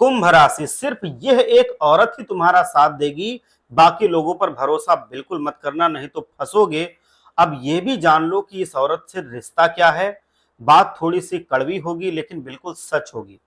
कुंभ राशि, सिर्फ यह एक औरत ही तुम्हारा साथ देगी, बाकी लोगों पर भरोसा बिल्कुल मत करना, नहीं तो फंसोगे। अब यह भी जान लो कि इस औरत से रिश्ता क्या है। बात थोड़ी सी कड़वी होगी लेकिन बिल्कुल सच होगी।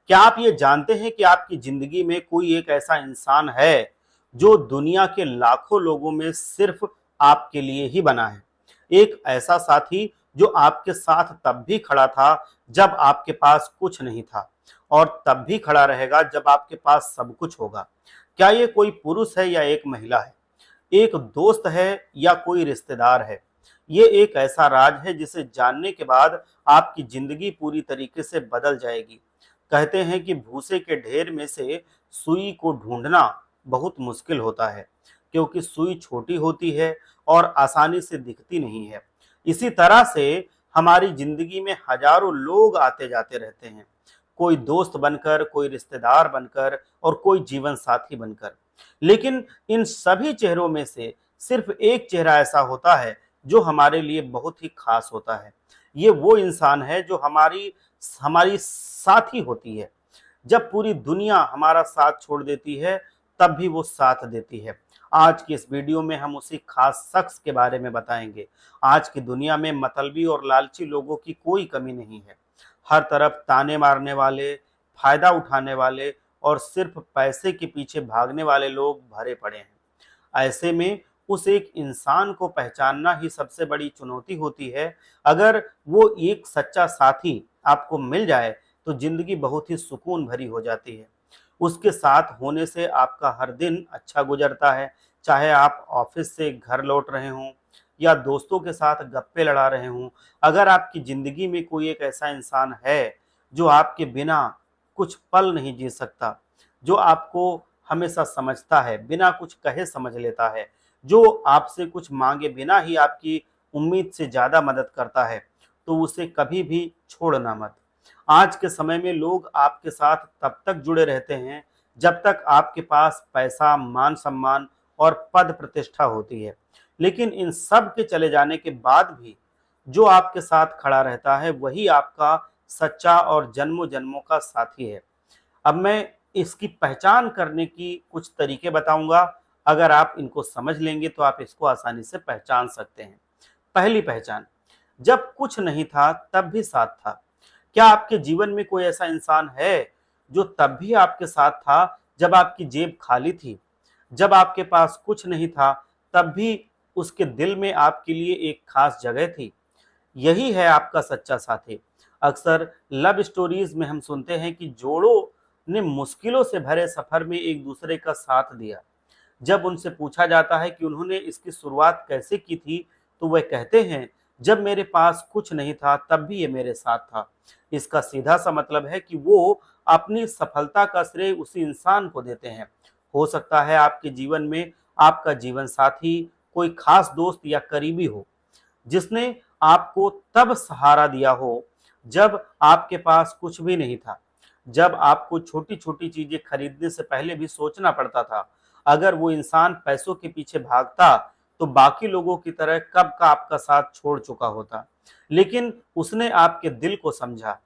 क्या आप ये जानते हैं कि आपकी जिंदगी में कोई एक ऐसा इंसान है जो दुनिया के लाखों लोगों में सिर्फ आपके लिए ही बना है। एक ऐसा साथी जो आपके साथ तब भी खड़ा था जब आपके पास कुछ नहीं था, और तब भी खड़ा रहेगा जब आपके पास सब कुछ होगा। क्या ये कोई पुरुष है या एक महिला है, एक दोस्त है या कोई रिश्तेदार है? ये एक ऐसा राज है जिसे जानने के बाद आपकी जिंदगी पूरी तरीके से बदल जाएगी। कहते हैं कि भूसे के ढेर में से सुई को ढूंढना बहुत मुश्किल होता है, क्योंकि सुई छोटी होती है और आसानी से दिखती नहीं है। इसी तरह से हमारी जिंदगी में हजारों लोग आते जाते रहते हैं, कोई दोस्त बनकर, कोई रिश्तेदार बनकर और कोई जीवन साथी बनकर। लेकिन इन सभी चेहरों में से सिर्फ एक चेहरा ऐसा होता है जो हमारे लिए बहुत ही खास होता है। ये वो इंसान है जो हमारी हमारी साथी होती है। जब पूरी दुनिया हमारा साथ छोड़ देती है, तब भी वो साथ देती है। आज की इस वीडियो में हम उसी खास शख्स के बारे में बताएंगे। आज की दुनिया में मतलबी और लालची लोगों की कोई कमी नहीं है। हर तरफ ताने मारने वाले, फायदा उठाने वाले और सिर्फ पैसे के पीछे भागने वाले लोग भरे पड़े हैं। ऐसे में उस एक इंसान को पहचानना ही सबसे बड़ी चुनौती होती है। अगर वो एक सच्चा साथी आपको मिल जाए तो जिंदगी बहुत ही सुकून भरी हो जाती है। उसके साथ होने से आपका हर दिन अच्छा गुजरता है, चाहे आप ऑफिस से घर लौट रहे हों या दोस्तों के साथ गप्पे लड़ा रहे हों। अगर आपकी जिंदगी में कोई एक ऐसा इंसान है जो आपके बिना कुछ पल नहीं जी सकता, जो आपको हमेशा समझता है, बिना कुछ कहे समझ लेता है, जो आपसे कुछ मांगे बिना ही आपकी उम्मीद से ज्यादा मदद करता है, तो उसे कभी भी छोड़ना मत। आज के समय में लोग आपके साथ तब तक जुड़े रहते हैं जब तक आपके पास पैसा, मान सम्मान और पद प्रतिष्ठा होती है। लेकिन इन सब के चले जाने के बाद भी जो आपके साथ खड़ा रहता है वही आपका सच्चा और जन्मों जन्मों का साथी है। अब मैं इसकी पहचान करने की कुछ तरीके बताऊंगा। अगर आप इनको समझ लेंगे तो आप इसको आसानी से पहचान सकते हैं। पहली पहचान, जब कुछ नहीं था तब भी साथ था। क्या आपके जीवन में कोई ऐसा इंसान है जो तब भी आपके साथ था जब आपकी जेब खाली थी, जब आपके पास कुछ नहीं था तब भी उसके दिल में आपके लिए एक खास जगह थी? यही है आपका सच्चा साथी। अक्सर लव स्टोरीज में हम सुनते हैं कि जोड़ों ने मुश्किलों से भरे सफर में एक दूसरे का साथ दिया। जब उनसे पूछा जाता है कि उन्होंने इसकी शुरुआत कैसे की थी, तो वह कहते हैं, जब मेरे पास कुछ नहीं था तब भी ये मेरे साथ था। इसका सीधा सा मतलब है कि वो अपनी सफलता का श्रेय उसी इंसान को देते हैं। हो सकता है आपके जीवन में आपका जीवन साथी कोई खास दोस्त या करीबी हो, जिसने आपको तब सहारा दिया हो जब आपके पास कुछ भी नहीं था, जब आपको छोटी छोटी चीजें खरीदने से पहले भी सोचना पड़ता था। अगर वो इंसान पैसों के पीछे भागता तो बाकी लोगों की तरह कब का आपका साथ छोड़ चुका होता। लेकिन उसने आपके दिल को समझा,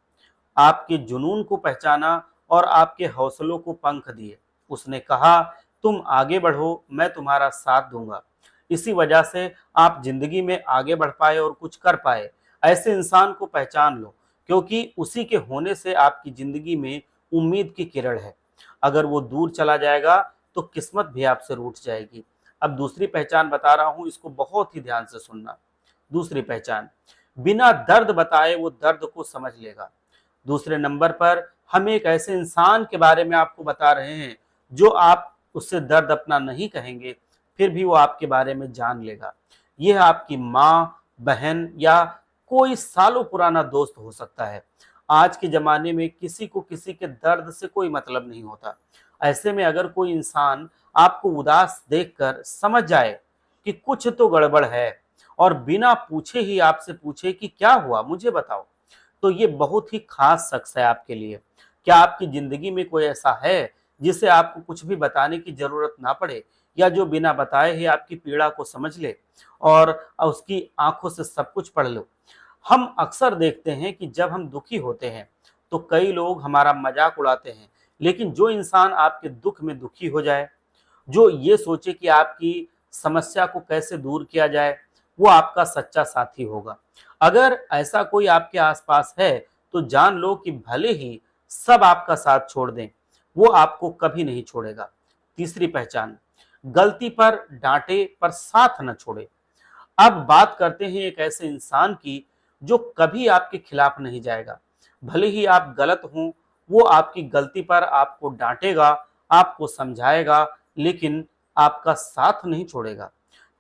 आपके जुनून को पहचाना और आपके हौसलों को पंख दिए। उसने कहा, तुम आगे बढ़ो, मैं तुम्हारा साथ दूंगा। इसी वजह से आप जिंदगी में आगे बढ़ पाए और कुछ कर पाए। ऐसे इंसान को पहचान लो, क्योंकि उसी के होने से आपकी जिंदगी में उम्मीद की किरण है। अगर वो दूर चला जाएगा तो किस्मत भी आपसे रूठ जाएगी। अब दूसरी पहचान बता रहा हूं, इसको बहुत ही ध्यान से सुनना। दूसरी पहचान, बिना दर्द बताए वो दर्द को समझ लेगा। दूसरे नंबर पर हम एक ऐसे इंसान के बारे में आपको बता रहे हैं जो आप उससे दर्द अपना नहीं कहेंगे, फिर भी वो आपके बारे में जान लेगा। यह आपकी माँ, बहन या कोई सालों पुराना दोस्त हो सकता है। आज के जमाने में किसी को किसी के दर्द से कोई मतलब नहीं होता। ऐसे में अगर कोई इंसान आपको उदास देखकर समझ जाए कि कुछ तो गड़बड़ है और बिना पूछे ही आपसे पूछे कि क्या हुआ, मुझे बताओ, तो ये बहुत ही खास शख्स है आपके लिए। क्या आपकी जिंदगी में कोई ऐसा है जिसे आपको कुछ भी बताने की जरूरत ना पड़े, या जो बिना बताए ही आपकी पीड़ा को समझ ले और उसकी आंखों से सब कुछ पढ़ लो? हम अक्सर देखते हैं कि जब हम दुखी होते हैं तो कई लोग हमारा मजाक उड़ाते हैं, लेकिन जो इंसान आपके दुख में दुखी हो जाए, जो ये सोचे कि आपकी समस्या को कैसे दूर किया जाए, वो आपका सच्चा साथी होगा। अगर ऐसा कोई आपके आसपास है, तो जान लो कि भले ही सब आपका साथ छोड़ दें, वो आपको कभी नहीं छोड़ेगा। तीसरी पहचान, गलती पर डांटे पर साथ न छोड़े। अब बात करते हैं एक ऐसे इंसान की जो कभी आपके खिलाफ नहीं जाएगा। भले ही आप गलत हों, वो आपकी गलती पर आपको डांटेगा, आपको समझाएगा, लेकिन आपका साथ नहीं छोड़ेगा,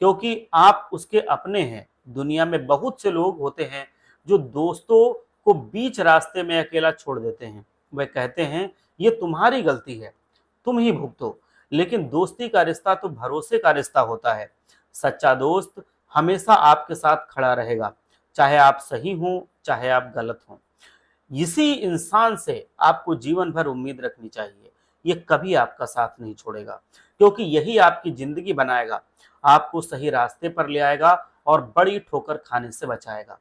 क्योंकि आप उसके अपने हैं। दुनिया में बहुत से लोग होते हैं जो दोस्तों को बीच रास्ते में अकेला छोड़ देते हैं। वे कहते हैं ये तुम्हारी गलती है, तुम ही भुगतो। लेकिन दोस्ती का रिश्ता तो भरोसे का रिश्ता होता है। सच्चा दोस्त हमेशा आपके साथ खड़ा रहेगा, चाहे आप सही हों, चाहे आप गलत हों। इसी इंसान से आपको जीवन भर उम्मीद रखनी चाहिए। ये कभी आपका साथ नहीं छोड़ेगा, क्योंकि यही आपकी जिंदगी बनाएगा, आपको सही रास्ते पर ले आएगा और बड़ी ठोकर खाने से बचाएगा।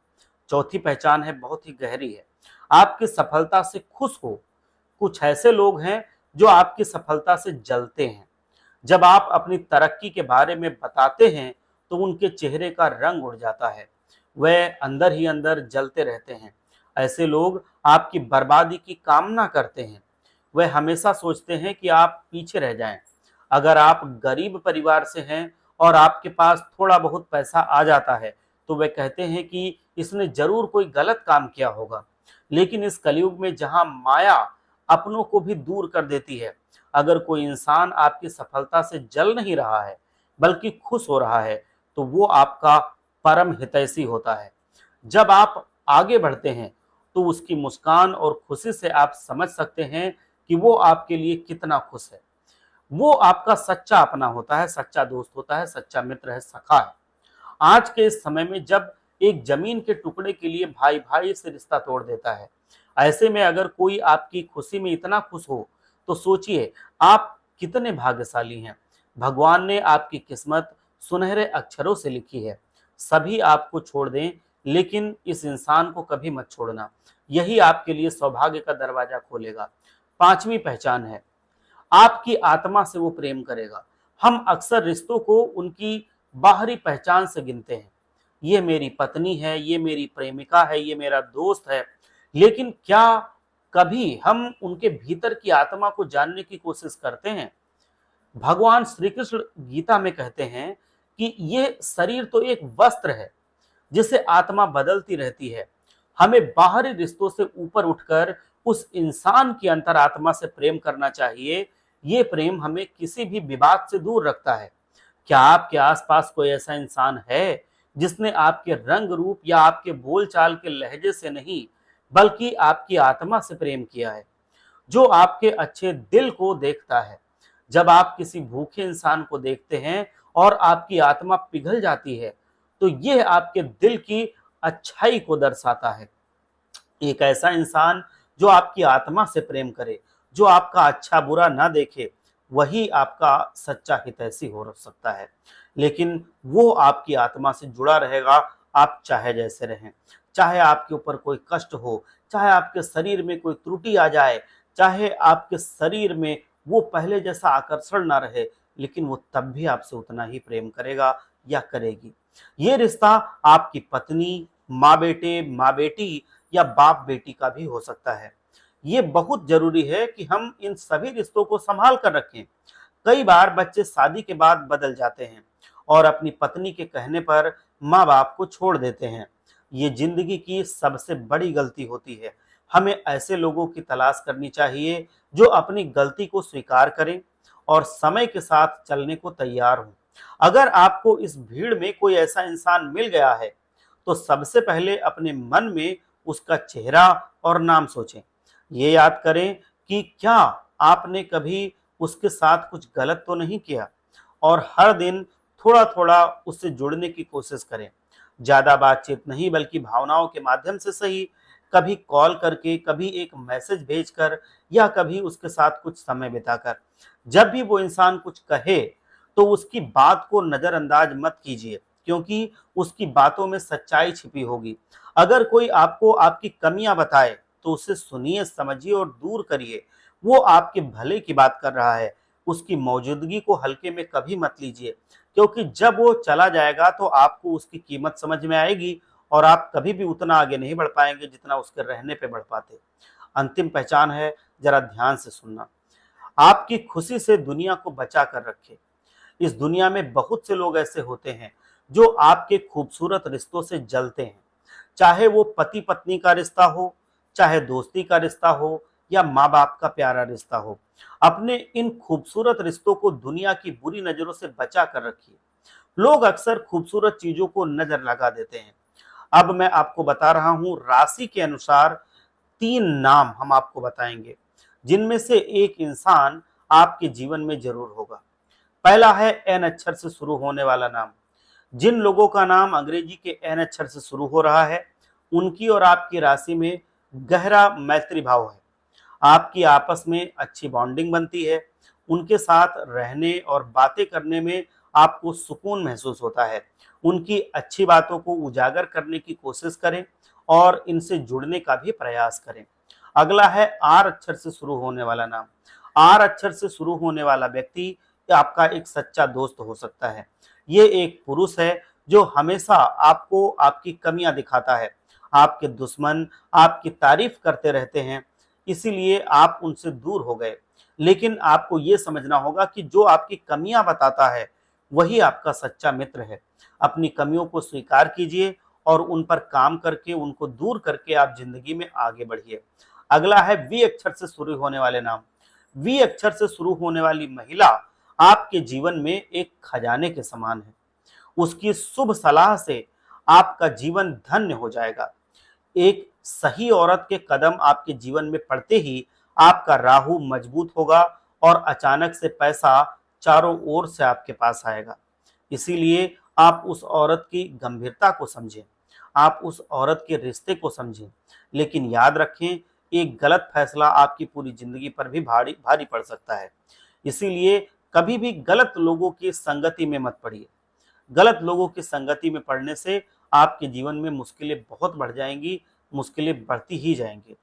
चौथी पहचान है, बहुत ही गहरी है, आपकी सफलता से खुश हो। कुछ ऐसे लोग हैं जो आपकी सफलता से जलते हैं। जब आप अपनी तरक्की के बारे में बताते हैं, तो उनके चेहरे का रंग उड़ जाता है, वह अंदर ही अंदर जलते रहते हैं। ऐसे लोग आपकी बर्बादी की कामना करते हैं। वह हमेशा सोचते हैं कि आप पीछे रह जाएं। अगर आप गरीब परिवार से हैं और आपके पास थोड़ा बहुत पैसा आ जाता है, तो वे कहते हैं कि इसने जरूर कोई गलत काम किया होगा। लेकिन इस कलयुग में जहां माया अपनों को भी दूर कर देती है, अगर कोई इंसान आपकी सफलता से जल नहीं रहा है, बल्कि खुश हो रहा है, तो वो आपका परम हितैषी होता है। जब आप आगे बढ़ते हैं, तो उसकी मुस्कान और खुशी से आप समझ सकते हैं कि वो आपके लिए कितना खुश है। वो आपका सच्चा अपना होता है, सच्चा दोस्त होता है, सच्चा मित्र है, सखा है। आज के इस समय में जब एक जमीन के टुकड़े के लिए भाई भाई से रिश्ता तोड़ देता है, ऐसे में अगर कोई आपकी खुशी में इतना खुश हो, तो सोचिए आप कितने भाग्यशाली हैं। भगवान ने आपकी किस्मत सुनहरे अक्षरों से लिखी है। सभी आपको छोड़ दें, लेकिन इस इंसान को कभी मत छोड़ना, यही आपके लिए सौभाग्य का दरवाजा खोलेगा। पांचवी पहचान है, आपकी आत्मा से वो प्रेम करेगा। हम अक्सर रिश्तों को उनकी बाहरी पहचान से गिनते हैं, ये मेरी पत्नी है, ये मेरी प्रेमिका है, ये मेरा दोस्त है। लेकिन क्या कभी हम उनके भीतर की आत्मा को जानने की कोशिश करते हैं? भगवान श्री कृष्ण गीता में कहते हैं कि ये शरीर तो एक वस्त्र है, जिसे आत्मा बदलती रहती है। हमें बाहरी रिश्तों से ऊपर उठकर उस इंसान की अंतरात्मा से प्रेम करना चाहिए। ये प्रेम हमें किसी भी विवाद से दूर रखता है। क्या आपके आसपास कोई ऐसा इंसान है जिसने आपके रंग रूप या आपके बोलचाल के लहजे से नहीं, बल्कि आपकी आत्मा से प्रेम किया है, जो आपके अच्छे दिल को देखता है? जब आप किसी भूखे इंसान को देखते हैं और आपकी आत्मा पिघल जाती है, तो यह आपके दिल की अच्छाई को दर्शाता है। एक ऐसा इंसान जो आपकी आत्मा से प्रेम करे, जो आपका अच्छा बुरा ना देखे, वही आपका सच्चा हितैषी हो सकता है। लेकिन वो आपकी आत्मा से जुड़ा रहेगा, आप चाहे जैसे रहें। चाहे आपके ऊपर कोई कष्ट हो, चाहे आपके शरीर में कोई त्रुटि आ जाए, चाहे आपके शरीर में वो पहले जैसा आकर्षण ना रहे, लेकिन वो तब भी आपसे उतना ही प्रेम करेगा या करेगी। ये रिश्ता आपकी पत्नी, माँ बेटे, माँ बेटी या बाप बेटी का भी हो सकता है। ये बहुत जरूरी है कि हम इन सभी रिश्तों को संभाल कर रखें। कई बार बच्चे शादी के बाद बदल जाते हैं और अपनी पत्नी के कहने पर माँ बाप को छोड़ देते हैं। ये जिंदगी की सबसे बड़ी गलती होती है। हमें ऐसे लोगों की तलाश करनी चाहिए जो अपनी गलती को स्वीकार करें और समय के साथ चलने को तैयार हों। अगर आपको इस भीड़ में कोई ऐसा इंसान मिल गया है, तो सबसे पहले अपने मन में उसका चेहरा और नाम सोचें। ये याद करें कि क्या आपने कभी उसके साथ कुछ गलत तो नहीं किया, और हर दिन थोड़ा-थोड़ा उससे जुड़ने की कोशिश करें। ज़्यादा बातचीत नहीं, बल्कि भावनाओं के माध्यम से सही, कभी कॉल करके, कभी एक मैसेज भेजकर या कभी उसके साथ कुछ समय बिताकर। जब भी वो इंसान कुछ कहे, तो उसकी बात को नज़रअंदाज मत कीजिए, क्योंकि उसकी बातों में सच्चाई छिपी होगी। अगर कोई आपको आपकी कमियां बताए, तो उसे सुनिए, समझिए और दूर करिए। वो आपके भले की बात कर रहा है। उसकी मौजूदगी को हल्के में कभी मत लीजिए, क्योंकि जब वो चला जाएगा तो आपको उसकी कीमत समझ में आएगी और आप कभी भी उतना आगे नहीं बढ़ पाएंगे जितना उसके रहने पे बढ़ पाते। अंतिम पहचान है, जरा ध्यान से सुनना। आपकी खुशी से दुनिया को बचा कर रखे। इस दुनिया में बहुत से लोग ऐसे होते हैं जो आपके खूबसूरत रिश्तों से जलते हैं, चाहे वो पति पत्नी का रिश्ता हो, चाहे दोस्ती का रिश्ता हो, या माँ बाप का प्यारा रिश्ता हो। अपने इन खूबसूरत रिश्तों को दुनिया की बुरी नजरों से बचा कर रखिए। लोग अक्सर खूबसूरत चीजों को नजर लगा देते हैं। अब मैं आपको बता रहा हूं, राशि के अनुसार 3 नाम हम आपको बताएंगे, जिनमें से एक इंसान आपके जीवन में जरूर होगा। पहला है एन अक्षर से शुरू होने वाला नाम। जिन लोगों का नाम अंग्रेजी के एन अक्षर से शुरू हो रहा है, उनकी और आपकी राशि में गहरा मैत्री भाव है। आपकी आपस में अच्छी बॉन्डिंग बनती है। उनके साथ रहने और बातें करने में आपको सुकून महसूस होता है। उनकी अच्छी बातों को उजागर करने की कोशिश करें और इनसे जुड़ने का भी प्रयास करें। अगला है आर अक्षर से शुरू होने वाला नाम। आर अक्षर से शुरू होने वाला व्यक्ति आपका एक सच्चा दोस्त हो सकता है। ये एक पुरुष है जो हमेशा आपको आपकी कमियां दिखाता है। आपके दुश्मन आपकी तारीफ करते रहते हैं, इसीलिए आप उनसे दूर हो गए। लेकिन आपको ये समझना होगा कि जो आपकी कमियां बताता है, वही आपका सच्चा मित्र है। अपनी कमियों को स्वीकार कीजिए और उन पर काम करके उनको दूर करके आप जिंदगी में आगे बढ़िए। अगला है वी अक्षर से शुरू होने वाले नाम। वी अक्षर से शुरू होने वाली महिला आपके जीवन में एक खजाने के समान है। उसकी शुभ सलाह से आपका जीवन धन्य हो जाएगा। एक सही औरत के कदम आपके जीवन में पड़ते ही आपका राहु मजबूत होगा और अचानक से पैसा चारों ओर से आपके पास आएगा। इसीलिए आप उस औरत की गंभीरता को समझें, आप उस औरत के रिश्ते को समझें। लेकिन याद रखें, एक गलत फैसला आपकी पूरी जिंदगी पर भी भारी भारी पड़ सकता है। इसीलिए कभी भी गलत लोगों की संगति में मत पड़िए। गलत लोगों की संगति में पड़ने से आपके जीवन में मुश्किलें बहुत बढ़ जाएंगी, मुश्किलें बढ़ती ही जाएंगी।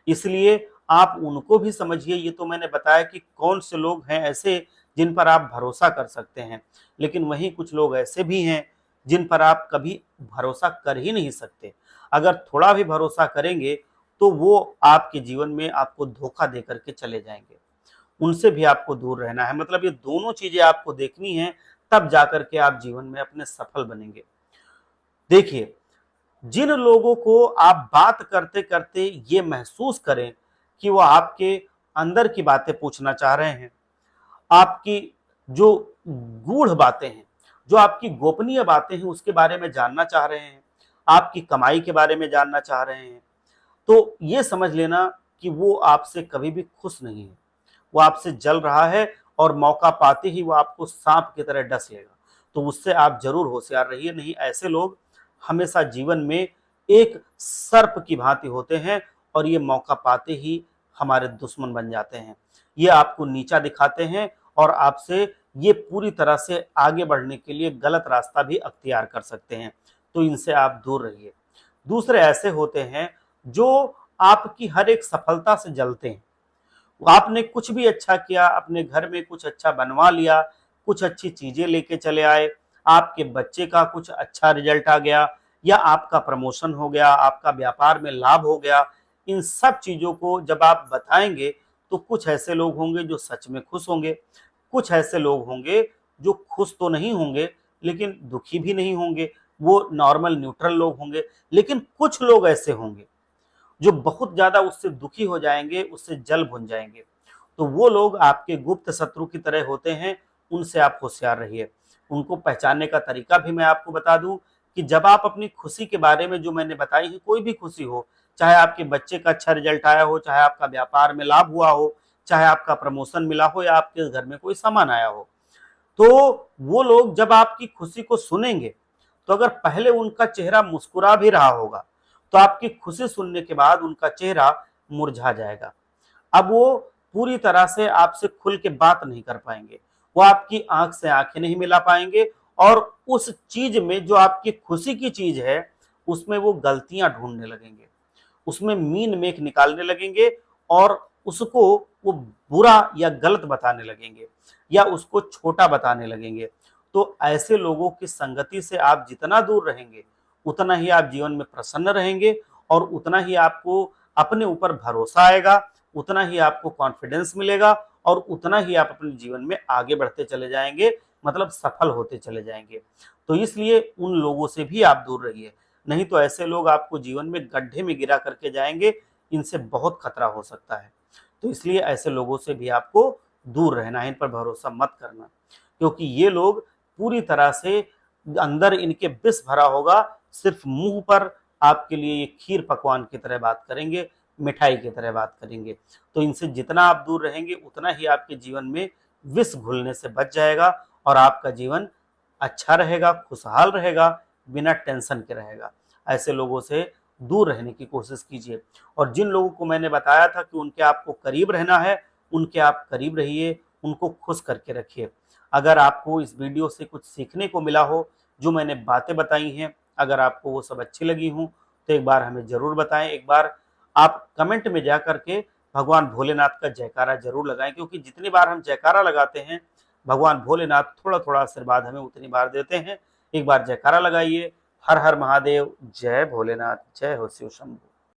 इसलिए आप उनको भी समझिए। ये तो मैंने बताया कि कौन से लोग हैं ऐसे जिन पर आप भरोसा कर सकते हैं, लेकिन वहीं कुछ लोग ऐसे भी हैं जिन पर आप कभी भरोसा कर ही नहीं सकते। अगर थोड़ा भी भरोसा करेंगे तो वो आपके जीवन में आपको धोखा दे करके चले जाएंगे। उनसे भी आपको दूर रहना है। मतलब ये दोनों चीजें आपको देखनी है, तब जाकर के आप जीवन में अपने सफल बनेंगे। देखिए, जिन लोगों को आप बात करते करते ये महसूस करें कि वो आपके अंदर की बातें पूछना चाह रहे हैं, आपकी जो गूढ़ बातें हैं, जो आपकी गोपनीय बातें हैं, उसके बारे में जानना चाह रहे हैं, आपकी कमाई के बारे में जानना चाह रहे हैं, तो ये समझ लेना कि वो आपसे कभी भी खुश नहीं है। वो आपसे जल रहा है और मौका पाते ही वो आपको सांप की तरह डस लेगा। तो उससे आप जरूर होशियार रहिए, नहीं ऐसे लोग हमेशा जीवन में एक सर्प की भांति होते हैं और ये मौका पाते ही हमारे दुश्मन बन जाते हैं। ये आपको नीचा दिखाते हैं और आपसे ये पूरी तरह से आगे बढ़ने के लिए गलत रास्ता भी अख्तियार कर सकते हैं। तो इनसे आप दूर रहिए। दूसरे ऐसे होते हैं जो आपकी हर एक सफलता से जलते हैं। आपने कुछ भी अच्छा किया, अपने घर में कुछ अच्छा बनवा लिया, कुछ अच्छी चीजें लेके चले आए, आपके बच्चे का कुछ अच्छा रिजल्ट आ गया, या आपका प्रमोशन हो गया, आपका व्यापार में लाभ हो गया, इन सब चीजों को जब आप बताएंगे तो कुछ ऐसे लोग होंगे जो सच में खुश होंगे, कुछ ऐसे लोग होंगे जो खुश तो नहीं होंगे लेकिन दुखी भी नहीं होंगे, वो नॉर्मल न्यूट्रल लोग होंगे। लेकिन कुछ लोग ऐसे होंगे जो बहुत ज्यादा उससे दुखी हो जाएंगे, उससे जल भुन जाएंगे। तो वो लोग आपके गुप्त शत्रु की तरह होते हैं, उनसे आप होशियार रहिए। उनको पहचानने का तरीका भी मैं आपको बता दूं कि जब आप अपनी खुशी के बारे में जो मैंने बताई है, कोई भी खुशी हो, चाहे आपके बच्चे का अच्छा रिजल्ट आया हो, चाहे आपका व्यापार में लाभ हुआ हो, चाहे आपका प्रमोशन मिला हो, या आपके घर में कोई सामान आया हो, तो वो लोग जब आपकी खुशी को सुनेंगे, तो अगर पहले उनका चेहरा मुस्कुरा भी रहा होगा, तो आपकी खुशी सुनने के बाद उनका चेहरा मुरझा जाएगा। अब वो पूरी तरह से आपसे खुल के बात नहीं कर पाएंगे, वो आपकी आंख से आंखें नहीं मिला पाएंगे, और उस चीज में जो आपकी खुशी की चीज है उसमें वो गलतियां ढूंढने लगेंगे, उसमें मीन मेख निकालने लगेंगे और उसको वो बुरा या गलत बताने लगेंगे या उसको छोटा बताने लगेंगे। तो ऐसे लोगों की संगति से आप जितना दूर रहेंगे, उतना ही आप जीवन में प्रसन्न रहेंगे और उतना ही आपको अपने ऊपर भरोसा आएगा, उतना ही आपको कॉन्फिडेंस मिलेगा और उतना ही आप अपने जीवन में आगे बढ़ते चले जाएंगे, मतलब सफल होते चले जाएंगे। तो इसलिए उन लोगों से भी आप दूर रहिए, नहीं तो ऐसे लोग आपको जीवन में गड्ढे में गिरा करके जाएंगे, इनसे बहुत खतरा हो सकता है। तो इसलिए ऐसे लोगों से भी आपको दूर रहना है, इन पर भरोसा मत करना, क्योंकि ये लोग पूरी तरह से अंदर इनके विष भरा होगा, सिर्फ मुंह पर आपके लिए ये खीर पकवान की तरह बात करेंगे, मिठाई की तरह बात करेंगे। तो इनसे जितना आप दूर रहेंगे, उतना ही आपके जीवन में विष घुलने से बच जाएगा और आपका जीवन अच्छा रहेगा, खुशहाल रहेगा, बिना टेंशन के रहेगा। ऐसे लोगों से दूर रहने की कोशिश कीजिए और जिन लोगों को मैंने बताया था कि उनके आपको करीब रहना है, उनके आप करीब रहिए, उनको खुश करके रखिए। अगर आपको इस वीडियो से कुछ सीखने को मिला हो, जो मैंने बातें बताई हैं, अगर आपको वो सब अच्छी लगी हों, तो एक बार हमें ज़रूर बताएं। एक बार आप कमेंट में जा करके भगवान भोलेनाथ का जयकारा ज़रूर लगाएं, क्योंकि जितनी बार हम जयकारा लगाते हैं, भगवान भोलेनाथ थोड़ा-थोड़ा आशीर्वाद हमें उतनी बार देते हैं। एक बार जयकारा लगाइए। हर हर महादेव, जय भोलेनाथ, जय हो शिव शंभू।